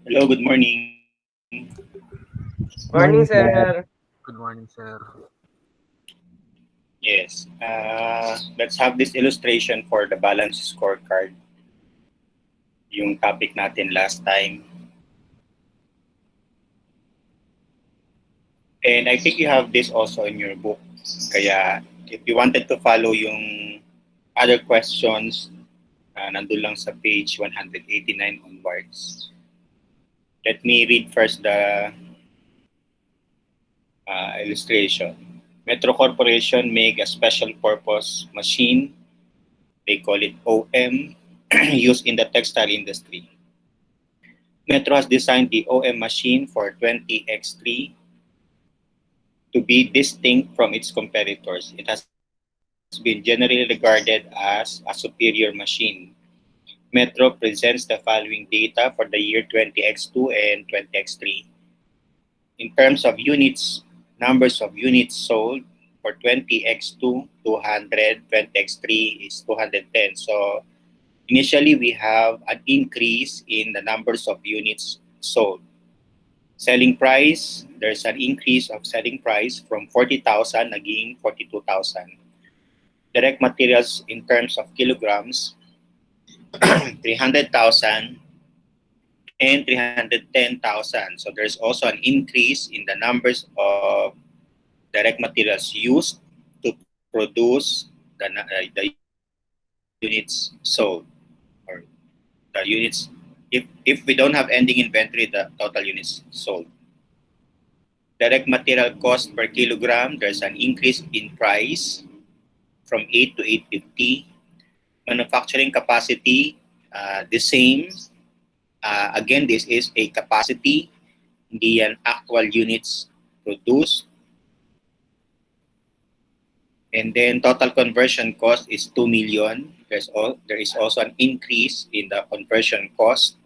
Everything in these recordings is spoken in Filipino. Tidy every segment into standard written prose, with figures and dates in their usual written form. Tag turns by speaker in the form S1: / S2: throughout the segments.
S1: Hello, good morning.
S2: Morning,
S3: Morning, sir.
S2: sir.
S4: Good morning, sir.
S1: Yes, let's have this illustration for the balance scorecard. Yung topic natin last time. And I think you have this also in your book. Kaya if you wanted to follow yung other questions, nandun lang sa page 189 onwards. Let me read first the illustration. Metro Corporation make a special purpose machine. They call it OM, used in the textile industry. Metro has designed the OM machine for 20X3 to be distinct from its competitors. It has been generally regarded as a superior machine. Metro presents the following data for the year 20X2 and 20X3. In terms of units, numbers of units sold for 20X2, 200, 20X3 is 210. So initially, we have an increase in the numbers of units sold. Selling price, there's an increase of selling price from 40,000 naging 42,000. Direct materials in terms of kilograms, 300,000 and 310,000. So there's also an increase in the numbers of direct materials used to produce the units sold, or the units. If we don't have ending inventory, the total units sold. Direct material cost per kilogram, there's an increase in price from 8 to 850. Manufacturing capacity, the same. Again, this is a capacity, hindi yan actual units produced. And then total conversion cost is 2 million. There is also an increase in the conversion cost.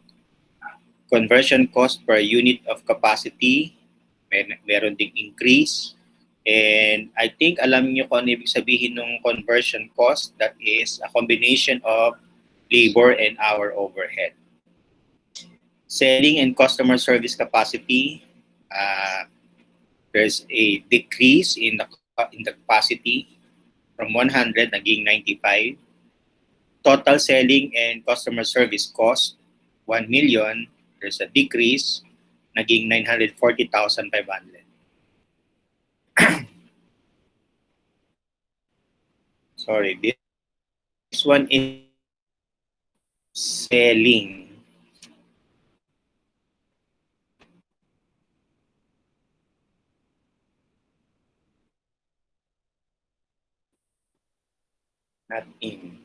S1: Conversion cost per unit of capacity, meron ding increase. And I think alam niyo kung ano ibig sabihin ng conversion cost. That is a combination of labor and hour overhead. Selling and customer service capacity, uh, there's a decrease in the capacity from 100 naging 95. Total selling and customer service cost, 1 million. There's a decrease, naging 940,500. Sorry, this one is selling. Not in.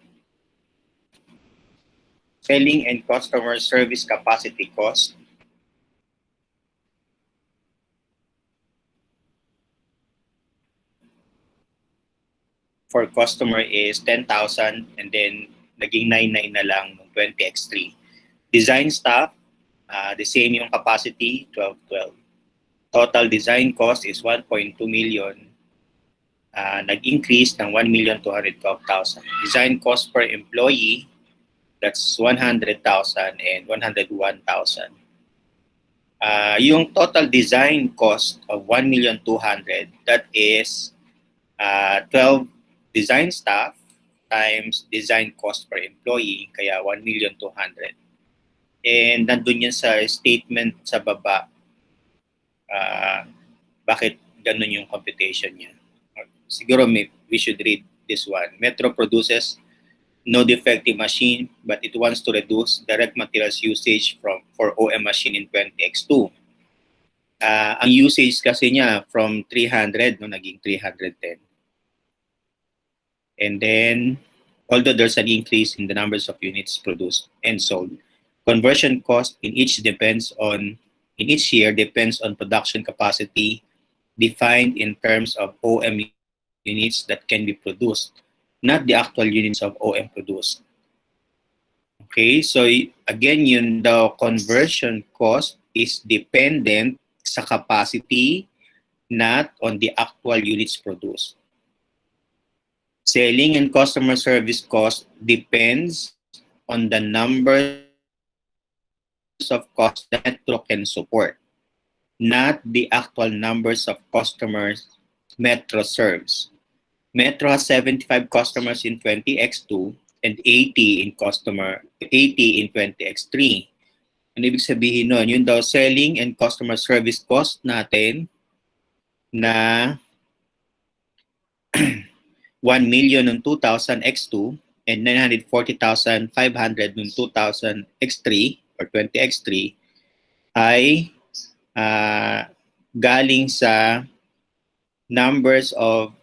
S1: Selling and customer service capacity cost, for customer is 10,000 and then naging 99 na lang ng 20x3. Design staff, the same yung capacity, 1212. Total design cost is 1.2 million. Nag-increase ng 1,212,000. Design cost per employee, that's 100,000 and 101,000. Yung total design cost of 1,200,000, that is 12 design staff times design cost per employee, kaya 1,200,000. And nandun yan sa statement sa baba, bakit ganun yung computation niya. Siguro we should read this one. Metro produces no defective machine, but it wants to reduce direct materials usage for OM machine in 20X2. Ang usage kasi niya from 300, no, naging 310. And then, although there's an increase in the numbers of units produced and sold, conversion cost in each year depends on production capacity defined in terms of OM units that can be produced, not the actual units of OM produced. Okay, so again, the conversion cost is dependent sa capacity, not on the actual units produced. Selling and customer service cost depends on the numbers of units of cost that Metro can support, not the actual numbers of customers Metro serves. Metro has 75 customers in 20x2 and 80 in 20x3. Ano ibig sabihin nun? Yun daw selling and customer service cost natin na 1 million noong 2000 X2 and 940,500 noong 2000 X3 or 20 X3 ay galing sa numbers of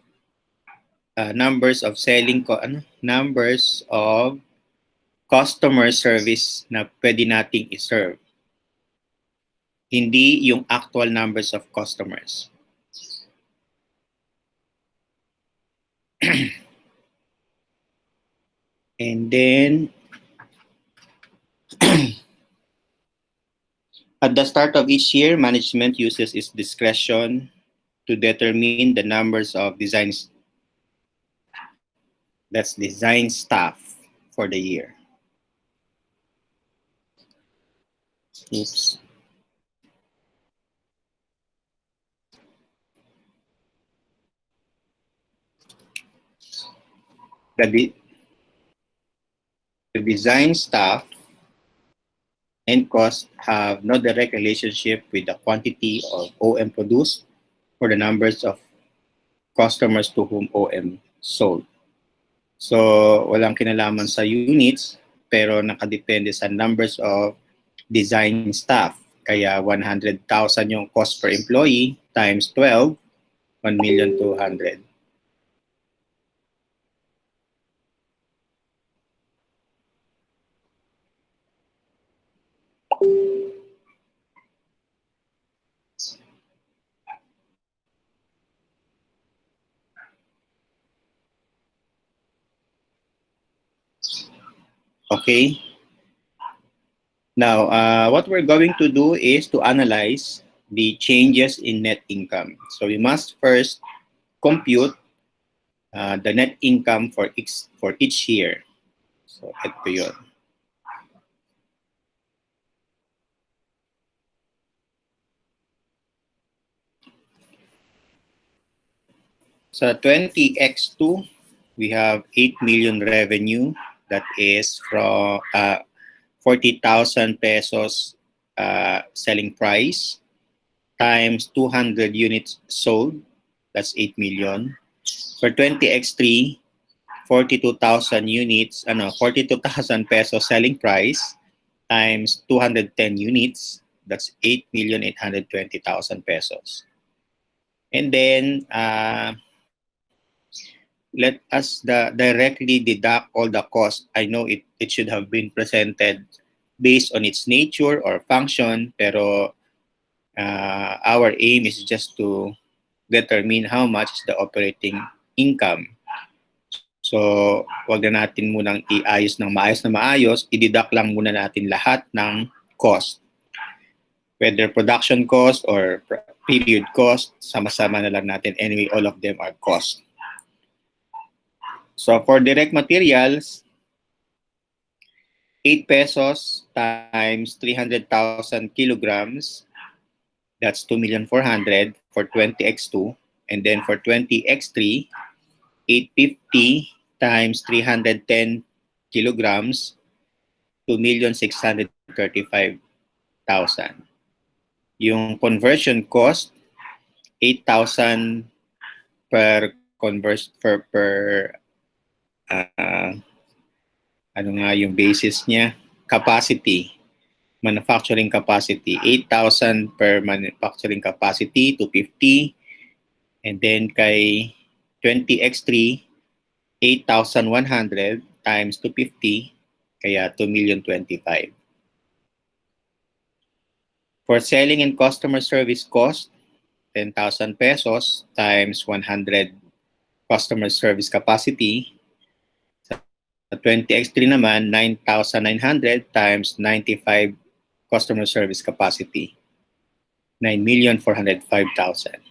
S1: selling ko numbers of customer service na pwede nating i-serve, hindi yung actual numbers of customers. And then at the start of each year, management uses its discretion to determine the numbers of design staff for the year. Oops. The design staff and cost have no direct relationship with the quantity of OM produced or the numbers of customers to whom OM sold. So, walang kinalaman sa units, pero nakadepende sa numbers of design staff. Kaya 100,000 yung cost per employee times 12, 1,200,000. Okay. Now, what we're going to do is to analyze the changes in net income. So we must first compute the net income for each year. So ito yun. Sa 20x2, we have 8 million revenue. That is from 40,000 pesos selling price times 200 units sold. That's 8 million. For 20x3, 42,000 units, 42,000 pesos selling price times 210 units. That's 8,820,000 pesos. And then let us directly deduct all the cost. I know it should have been presented based on its nature or function, pero our aim is just to determine how much is the operating income. So, wag na natin munang iayos ng maayos, i-deduct lang muna natin lahat ng cost. Whether production cost or period cost, sama-sama na lang natin. Anyway, all of them are cost. So for direct materials, 8 pesos times 300,000 kilograms, that's 2,400,000 for 20x2. And then for 20x3, 850 times 310 kilograms, 2,635,000. Yung conversion cost, 8,000 per ano nga yung basis niya? Capacity. Manufacturing capacity. 8,000 per manufacturing capacity, 250. And then kay 20x3, 8,100 times 250, kaya 2,025,000. For selling and customer service cost, 10,000 pesos times 100 customer service capacity. Sa 20x3 naman, 9,900 times 95 customer service capacity. 9,405,000.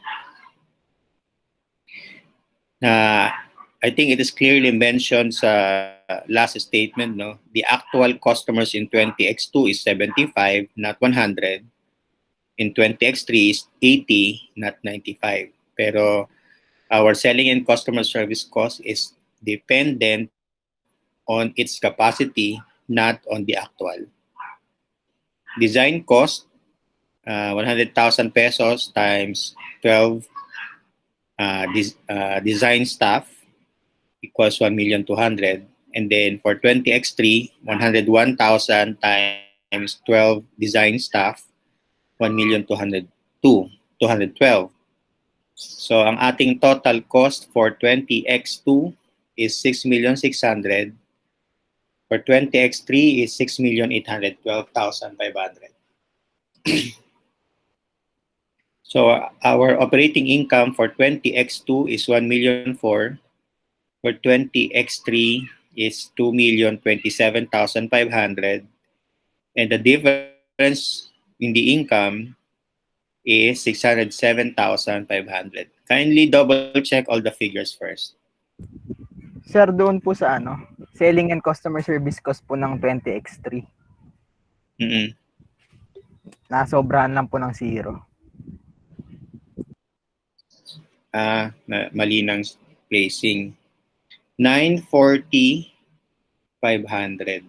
S1: I think it is clearly mentioned sa last statement, no? The actual customers in 20X2 is 75, not 100. In 20X3 is 80, not 95. Pero our selling and customer service cost is dependent on its capacity, not on the actual. Design cost, 100,000 pesos times 12 design staff equals 1,200,000. And then for 20X3, 101,000 times 12 design staff, 1,202,212. So ang ating total cost for 20X2 is 6,600,000. For 20X3 is 6,812,500. So our operating income for 20X2 is 1,004,000. For 20X3 is 2,027,500. And the difference in the income is 607,500. Kindly double check all the figures first.
S2: Sir, doon po sa selling and customer service cost po ng 20X3.
S1: Mm-mm.
S2: Nasobrahan lang po ng 0.
S1: Mali ng placing. 940,500.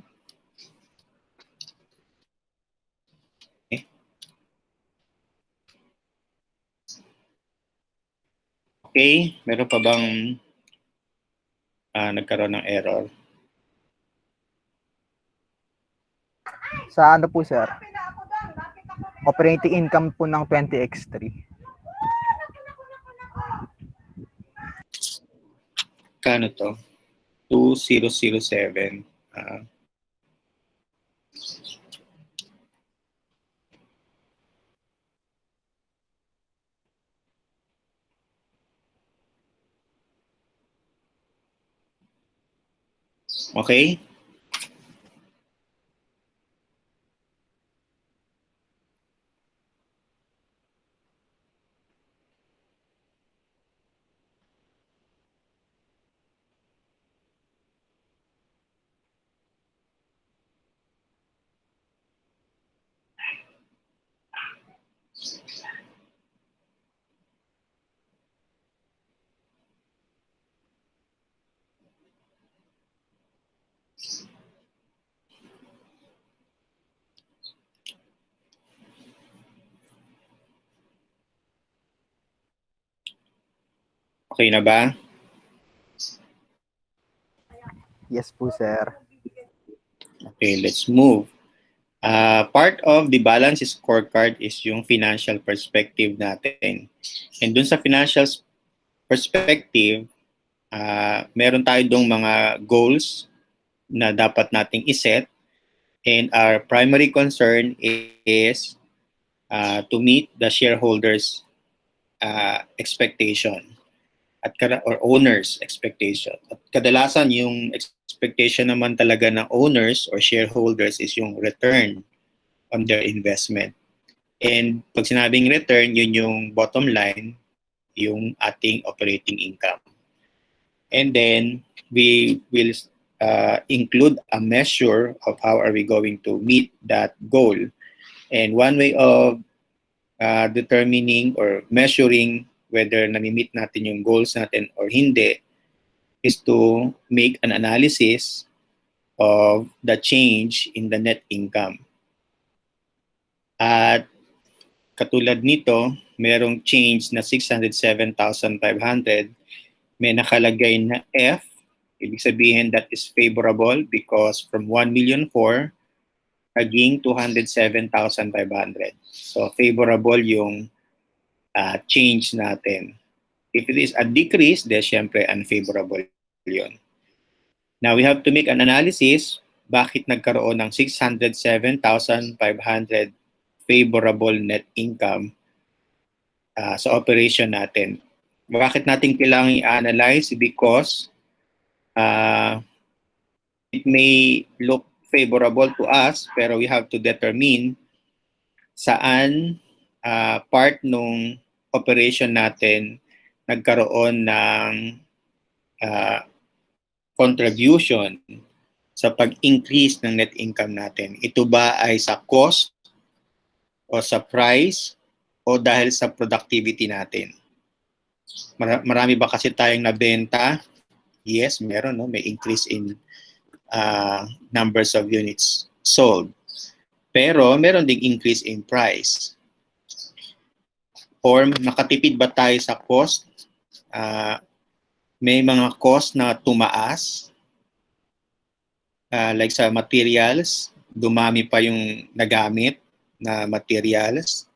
S1: Okay. Okay, meron pa bang nagkaroon ng error?
S2: Sa po sir? Operating income po ng 20X3.
S1: Kano to? 2007. Okay? Okay na ba?
S2: Yes po sir.
S1: Okay, let's move. Part of the balance scorecard is yung financial perspective natin. And dun sa financial perspective, meron tayo dong mga goals na dapat nating iset. And our primary concern is to meet the shareholders' expectation or owners' expectation. At kadalasan yung expectation naman talaga ng owners or shareholders is yung return on their investment. And pag sinabing return, yun yung bottom line, yung ating operating income. And then we will include a measure of how are we going to meet that goal. And one way of determining or measuring whether nami-meet natin yung goals natin or hindi is to make an analysis of the change in the net income. At katulad nito, merong change na 607,500. May nakalagay na F. Ibig sabihin that is favorable because from 1,004,000 naging 207,500. So favorable yung change natin. If it is a decrease, then syempre unfavorable yun. Now we have to make an analysis bakit nagkaroon ng 607,500 favorable net income sa operation natin. Bakit natin kailangan i-analyze? Because it may look favorable to us, pero we have to determine saan part nung operation natin nagkaroon ng uh, contribution sa pag-increase ng net income natin? Ito ba ay sa cost o sa price o dahil sa productivity natin? Marami ba kasi tayong nabenta? Yes, meron, no? May increase in numbers of units sold. Pero meron ding increase in price. Or nakatipid ba tayo sa cost? May mga cost na tumaas, like sa materials, dumami pa yung nagamit na materials.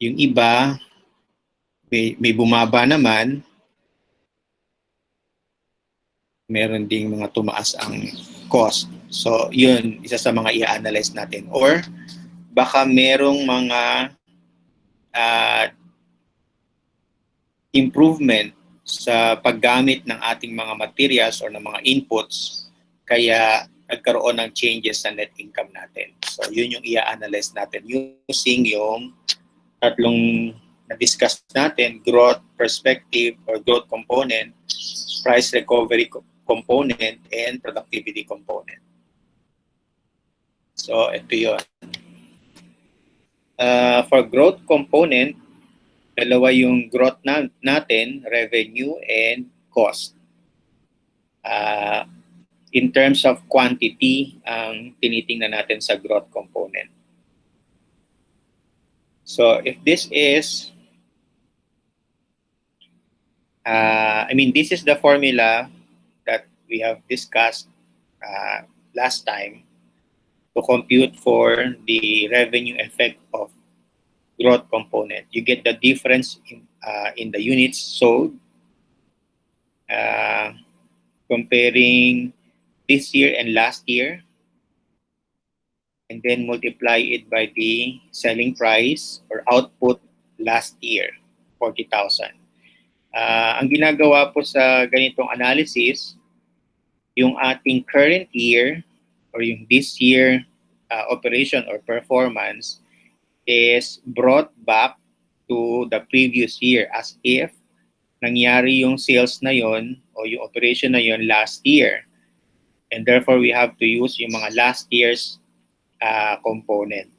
S1: Yung iba, may bumaba naman, meron ding mga tumaas ang cost. So, yun, isa sa mga i-analyze natin. Or, baka merong mga improvement sa paggamit ng ating mga materials or ng mga inputs, kaya nagkaroon ng changes sa net income natin. So, yun yung i-analyze natin using yung tatlong na-discuss natin: growth perspective or growth component, price recovery component, and productivity component. So, ito yun. For growth component, dalawa yung growth natin, revenue and cost. In terms of quantity, ang tinitingnan natin sa growth component. So, if this is, this is the formula that we have discussed last time to compute for the revenue effect of growth component. You get the difference in the units sold, comparing this year and last year, and then multiply it by the selling price or output last year, 40,000. Ang ginagawa po sa ganitong analysis, yung ating current year or yung this year operation or performance is brought back to the previous year as if nangyari yung sales na yon o yung operation na yon last year. And therefore, we have to use yung mga last year's component.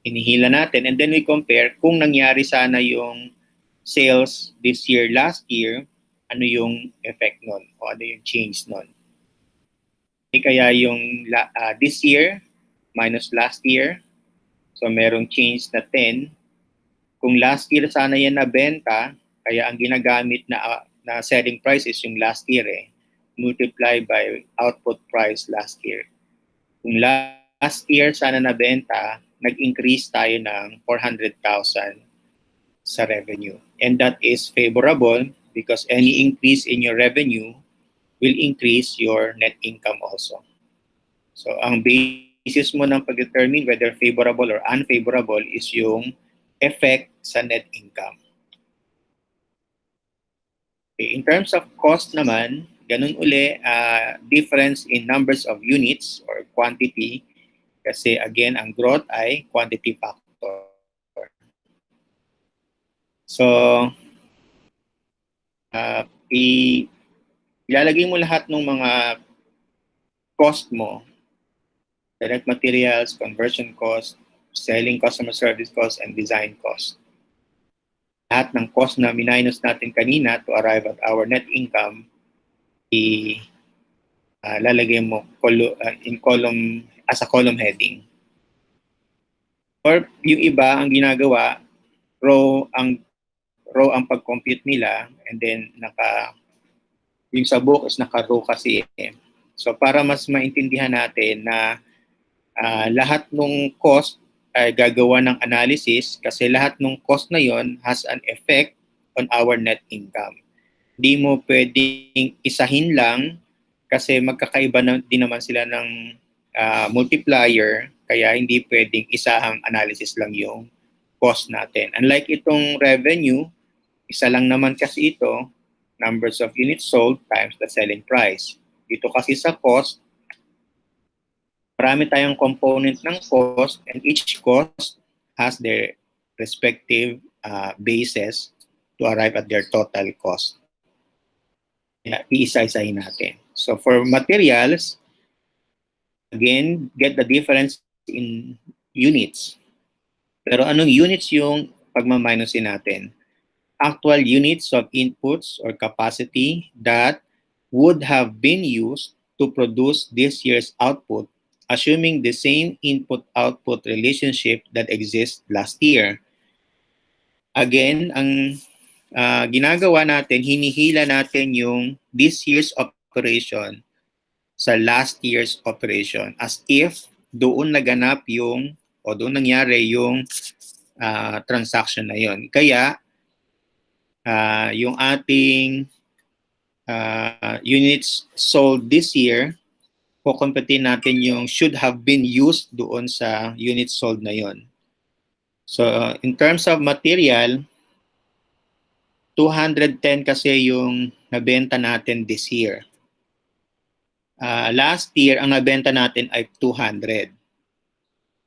S1: Inihila natin and then we compare kung nangyari sana yung sales this year, last year, ano yung effect nun o ano yung change nun. Kaya yung this year minus last year, so merong change na 10. Kung last year sana yan nabenta, kaya ang ginagamit na selling price is yung last year multiply by output price last year. Kung last year sana nabenta, nag-increase tayo ng 400,000 sa revenue. And that is favorable because any increase in your revenue will increase your net income also. So ang basis mo ng pag-determine whether favorable or unfavorable is yung effect sa net income. Okay, in terms of cost naman, ganun uli, difference in numbers of units or quantity, kasi again, ang growth ay quantity factor. So, ilalagay mo lahat ng mga cost mo, direct materials, conversion cost, selling customer service cost, and design cost. Lahat ng cost na minus natin kanina to arrive at our net income, lalagay mo in column as a column heading. Or yung iba ang ginagawa, row ang pag-compute nila and then yung sa book is naka-row kasi. So para mas maintindihan natin na lahat ng cost ay gagawa ng analysis kasi lahat ng cost na yon has an effect on our net income. Hindi mo pwedeng isahin lang kasi magkakaiba din naman sila ng multiplier, kaya hindi pwedeng isahang analysis lang yung cost natin. Unlike itong revenue, isa lang naman kasi ito, numbers of units sold times the selling price. Dito kasi sa cost, marami tayong component ng cost and each cost has their respective basis to arrive at their total cost. Kaya iisa-isahin natin. So for materials, again, get the difference in units. Pero anong units yung pagmaminusin natin? Actual units of inputs or capacity that would have been used to produce this year's output, assuming the same input-output relationship that exists last year. Again, ang ginagawa natin, hinihila natin yung this year's operation sa last year's operation as if doon naganap yung o doon nangyari yung transaction na yon. Kaya yung ating units sold this year, kukumpetin natin yung should have been used doon sa units sold na yon. So in terms of material, 210 kasi yung nabenta natin this year. Last year, ang nabenta natin ay 200.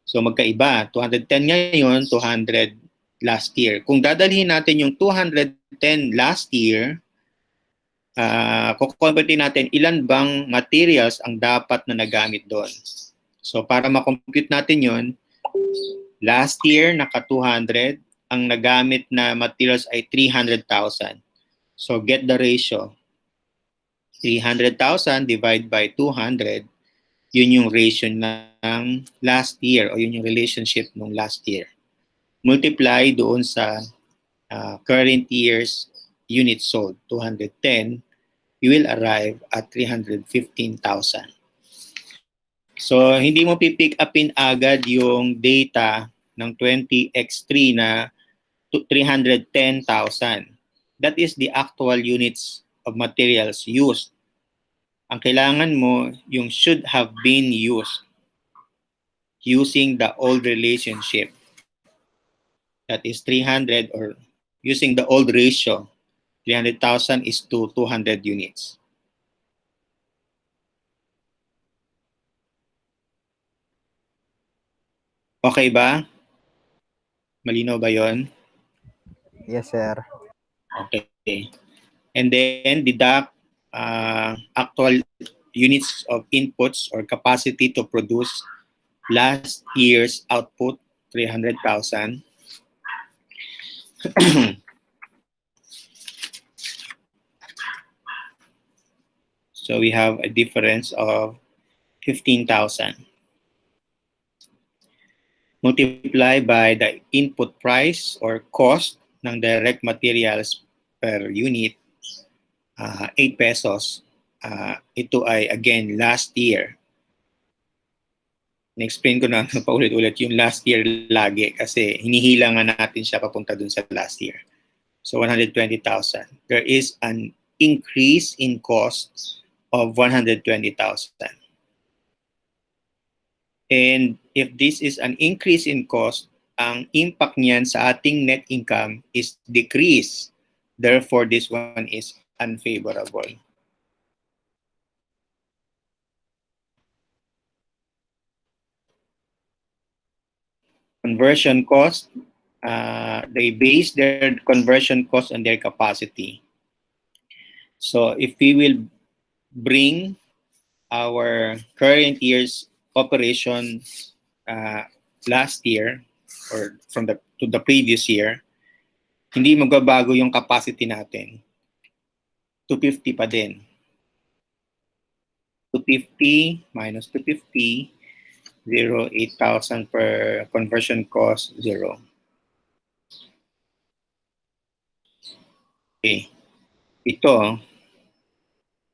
S1: So magkaiba, 210 ngayon, 200 last year. Kung dadalhin natin yung 210 last year, kukumpute natin ilan bang materials ang dapat na nagamit doon. So para makompute natin yon, last year naka 200, ang nagamit na materials ay 300,000. So get the ratio. 300,000 divided by 200, yun yung ratio ng last year o yun yung relationship ng last year. Multiply doon sa current year's units sold, 210, you will arrive at 315,000. So, hindi mo pipick upin agad yung data ng 20x3 na 310,000. That is the actual units of materials used. Ang kailangan mo, yung should have been used using the old relationship. That is 300 or using the old ratio. 300,000 is to 200 units. Okay ba? Malinaw ba yon?
S2: Yes, sir.
S1: Okay. And then deduct actual units of inputs or capacity to produce last year's output, 300,000. So we have a difference of 15,000. Multiply by the input price or cost ng direct materials per unit, 8 pesos. Ito ay again last year. Na-explain ko na paulit-ulit yung last year lagi kasi hinihila nga natin siya papunta dun sa last year. So 120,000. There is an increase in cost of 120,000. And if this is an increase in cost, ang impact niyan sa ating net income is decrease. Therefore, this one is unfavorable. Conversion cost, they base their conversion cost on their capacity. So if we will bring our current year's operation last year or to the previous year, hindi magbabago yung capacity natin. 250 pa din. 250 minus 250, 0, 8,000 per conversion cost, 0. Okay. Ito,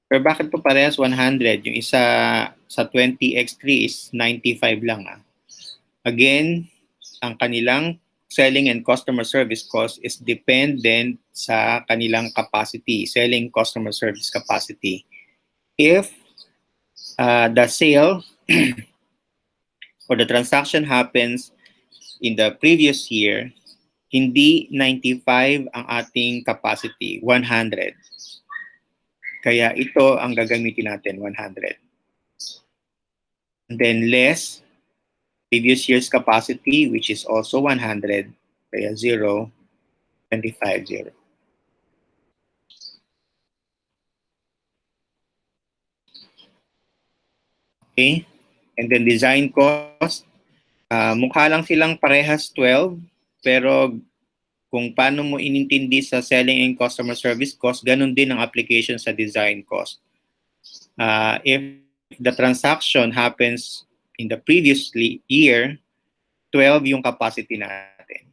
S1: pero bakit po parehas 100? Yung isa sa 20x3 is 95 lang. Again, ang kanilang selling and customer service cost is dependent sa kanilang capacity, selling customer service capacity. If the sale or the transaction happens in the previous year, hindi 95 ang ating capacity, 100. Kaya ito ang gagamitin natin, 100. And then less previous year's capacity, which is also 100, kaya 0, 25, 0. Okay? And then design cost, mukha lang silang parehas 12, pero kung paano mo inintindi sa selling and customer service cost, ganun din ang application sa design cost. If the transaction happens in the previous year, 12 yung capacity natin.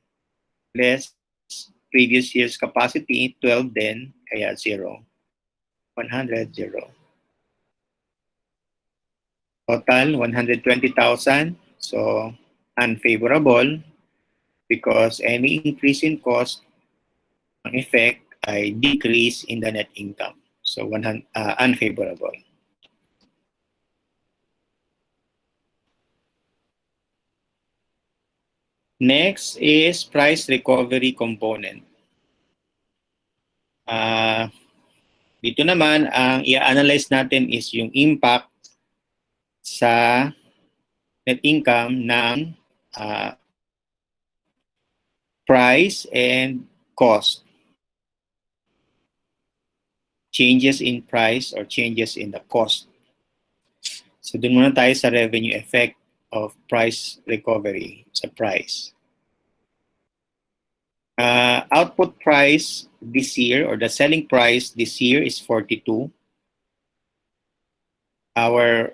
S1: Less previous year's capacity, 12 din, kaya 0. 100, 0. Total, 120,000. So, unfavorable because any increase in cost, ang effect ay decrease in the net income. So, unfavorable. Next is price recovery component. Dito naman, ang i-analyze natin is yung impact sa net income ng price and cost. Changes in price or changes in the cost. So dun muna tayo sa revenue effect of price recovery sa price. Output price this year or the selling price this year is 42. Our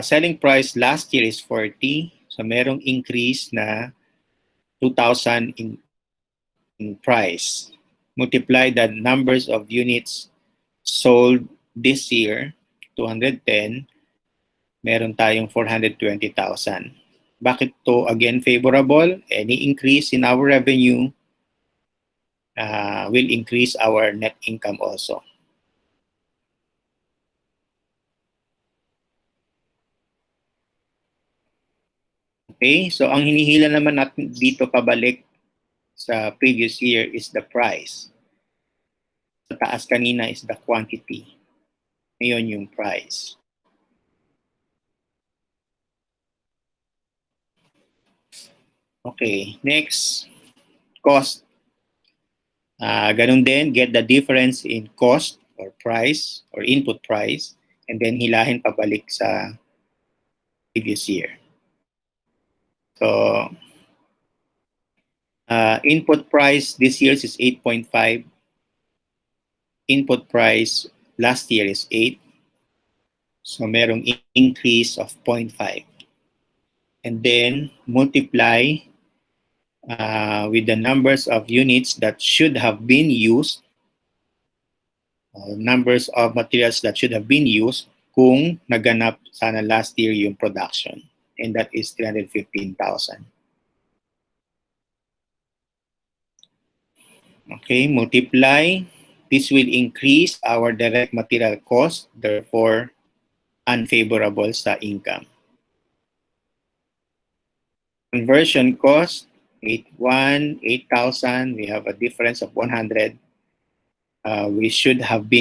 S1: selling price last year is 40. So merong increase na 2,000 in price. Multiply the numbers of units sold this year, 210, meron tayong 420,000. Bakit to again favorable? Any increase in our revenue will increase our net income also. Okay, so ang hinihila naman natin dito pabalik sa previous year is the price. Sa taas kanina is the quantity. Ngayon yung price. Okay, next, cost. Ganun din, get the difference in cost or price or input price and then hilahin pabalik sa previous year. So, input price this year is 8.5. Input price last year is 8. So, merong increase of 0.5. And then, multiply with the numbers of units that should have been used, numbers of materials that should have been used kung naganap sana last year yung production. And that is 315,000. Okay, multiply. This will increase our direct material cost, therefore unfavorable sa income. Conversion cost, 8,000. We have a difference of 100. We should have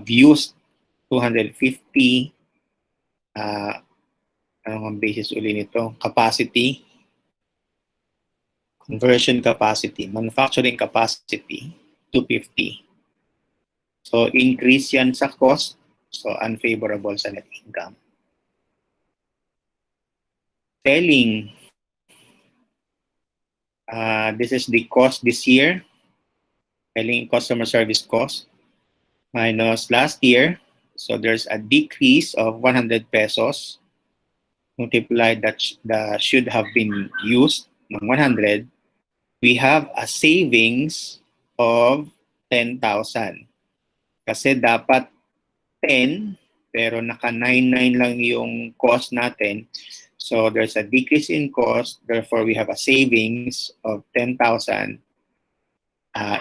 S1: used 250. Anong basis uli nito? Capacity. Conversion capacity. Manufacturing capacity, 250. So, increase yan sa cost. So, unfavorable sa net income. Selling. This is the cost this year. Selling customer service cost minus last year. So, there's a decrease of 100 pesos. Multiply that should have been used ng 100. We have a savings of 10,000. Kasi dapat 10, pero naka 99 lang yung cost natin. So there's a decrease in cost. Therefore, we have a savings of 10,000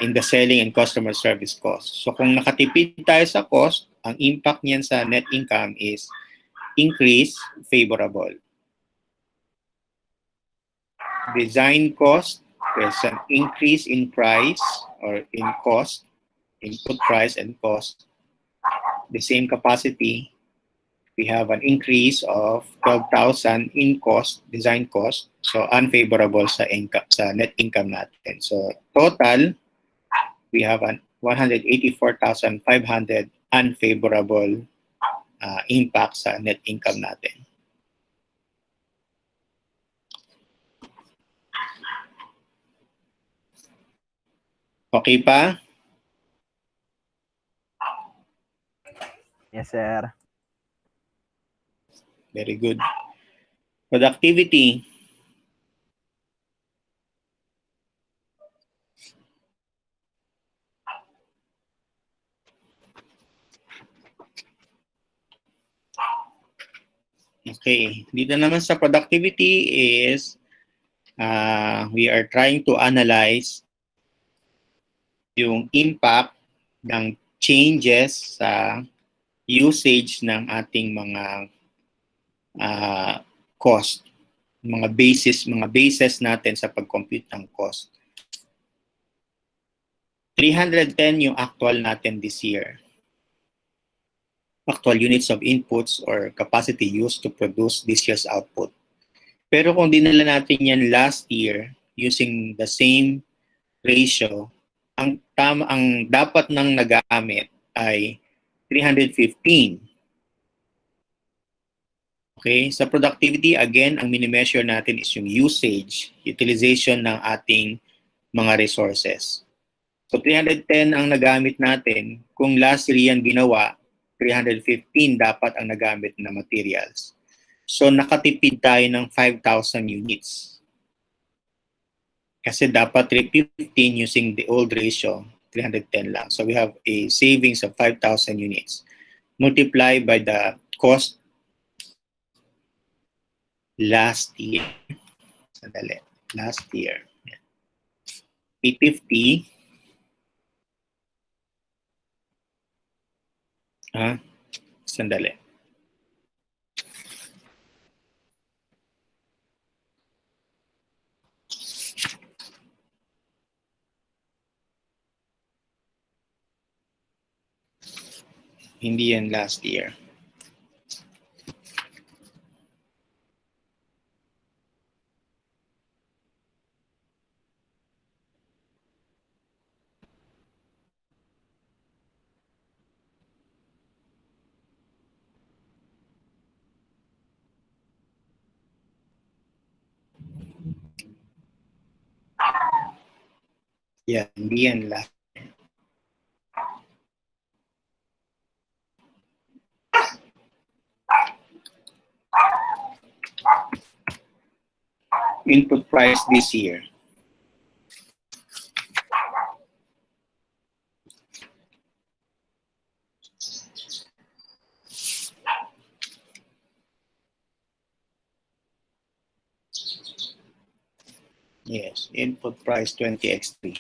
S1: in the selling and customer service cost. So kung nakatipid tayo sa cost, ang impact niyan sa net income is increase, favorable. Design cost, there's an increase in price or in cost, input price and cost. The same capacity, we have an increase of 12,000 in cost, design cost. So unfavorable sa income, sa net income natin. So total, we have an 184,500 unfavorable impact sa net income natin. Okay pa?
S2: Yes, sir.
S1: Very good. Productivity. Okay, dito naman sa productivity is we are trying to analyze yung impact ng changes sa usage ng ating mga cost, mga bases natin sa pag-compute ng cost. 310 yung actual natin this year. Actual units of inputs or capacity used to produce this year's output. Pero kung dinala natin yan last year using the same ratio, ang dapat nang nagamit ay 315. Okay, sa productivity, again, ang mini-measure natin is yung usage, utilization ng ating mga resources. So 310 ang nagamit natin. Kung last year yan ginawa, 315 dapat ang nagamit na materials. So nakatipid tayo ng 5,000 units. Kasi dapat 315 using the old ratio, 310 lang. So we have a savings of 5,000 units. Multiply by the cost last year. Sandali. Last year. 850. Sandali. Hindi yan last year. Yeah, hindi yan last. Input price this year. Yes, input price 20x3.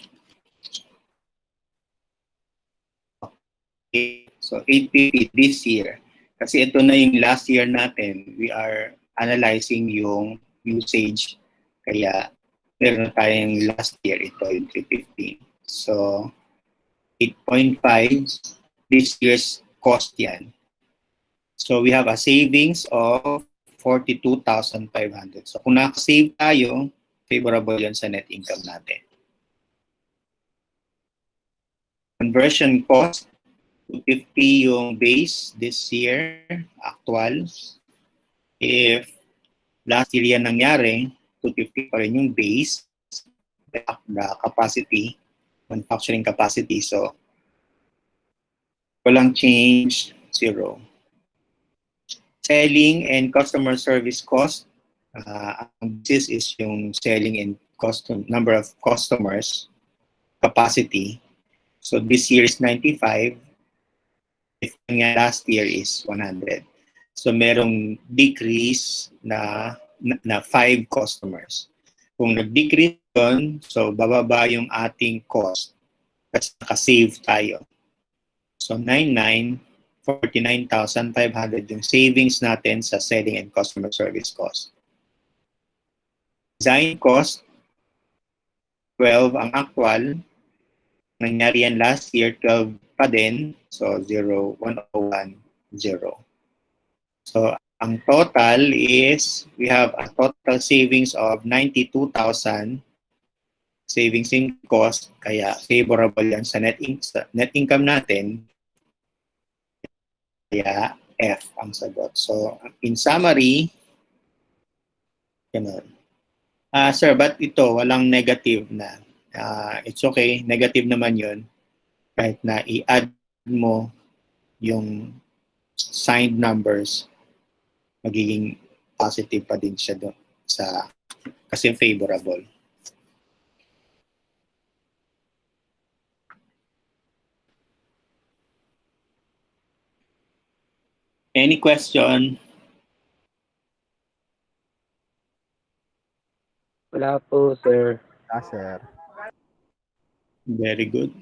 S1: Okay, so 850 this year. Kasi ito na yung last year natin. We are analyzing yung usage. Kaya meron tayong last year, ito yung 350. So 8.5 this year's cost yan. So we have a savings of 42,500. So kung nakasave tayo, favorable yan sa net income natin. Conversion cost, 250 yung base this year, actual. If last year yan nangyari, 250 pa rin yung base, the capacity, manufacturing capacity. So walang change, zero. Selling and customer service cost, this is yung selling and number of customers, capacity. So this year is 95. If last year is 100. So merong decrease na 5 customers. Kung nag-decrease yun, so bababa yung ating cost kasi naka-save tayo. So 49,500 yung savings natin sa selling and customer service cost. Design cost, 12 ang actual. Nangyari yan last year, 12 pa din. So 0, 101, 0. So ang total is, we have a total savings of 92,000 savings in cost. Kaya favorable yan sa net income natin. Kaya F ang sagot. So, in summary, ganun. Sir, but ito, walang negative na. It's okay, negative naman yun. Kahit na i-add mo yung signed numbers, magiging positive pa din siya doon kasi favorable. Any question?
S3: Wala po, sir.
S2: Sir.
S1: Very good.